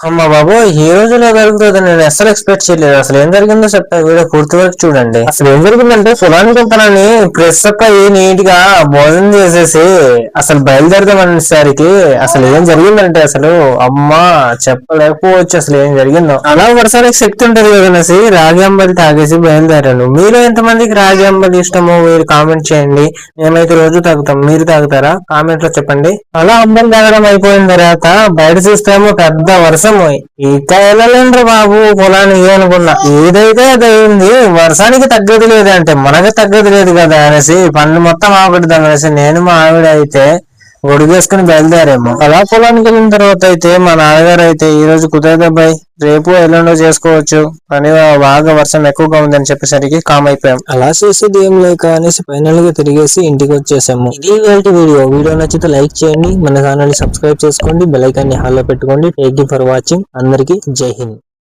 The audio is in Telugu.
అమ్మ బాబోయ్, ఈ రోజులో జరుగుతుంది నేను అస్సలు ఎక్స్పెక్ట్ చేయలేదు. అసలు ఏం జరిగిందో చెప్తా, వీడియో పూర్తి వరకు చూడండి. అసలు ఏం జరిగిందంటే పొలానికి వెళ్తానని ఫ్రెష్ అప్ అయ్యి నీట్ గా భోజనం చేసేసి అసలు బయలుదేరదాం అనేసరికి అసలు ఏం జరిగిందంటే అసలు అమ్మ చెప్పలేకపోవచ్చు అసలు ఏం జరిగిందో. అలా వర్షానికి శక్తి ఉంటది కదనేసి రాగి అంబలి తాగేసి బయలుదేరాను. మీరు ఎంతమందికి రాగి అంబలి ఇష్టమో మీరు కామెంట్ చేయండి. మేమైతే రోజు తాగుతాం, మీరు తాగుతారా? కామెంట్ లో చెప్పండి. అలా అంబలి తాగడం అయిపోయిన తర్వాత బయట చూస్తేమో పెద్ద వర్షం. ఇక వెళ్ళలేండ్రు బాబు పొలానికి అనుకున్నా. ఏదైతే అది అయింది, వర్షానికి తగ్గదు లేదంటే మనకి తగ్గదు లేదు కదా అనేసి పనులు మొత్తం ఆపడదాం అనేసి నేను మా ఆవిడ అయితే గొడుగేసుకుని బయలుదేరాము. అలా పొలానికి వెళ్ళిన తర్వాత అయితే మా నాన్నగారు అయితే ఈ రోజు కుదరదు అబ్బాయి, రేపు ఎల్లుండో చేసుకోవచ్చు కానీ బాగా వర్షం ఎక్కువగా ఉందని చెప్పేసరికి కామ్ అయిపోయాం. అలా చేసేది ఏం లేక అనేసి ఫైనల్ గా తిరిగేసి ఇంటికి వచ్చేసాము. ఇది వీడియో నచ్చితే లైక్ చేయండి, మన ఛానల్ ని సబ్స్క్రైబ్ చేసుకోండి, బెల్ ఐకాన్ ని హాల్లో పెట్టుకోండి. Thank you for watching. అందరికీ జై హింద్.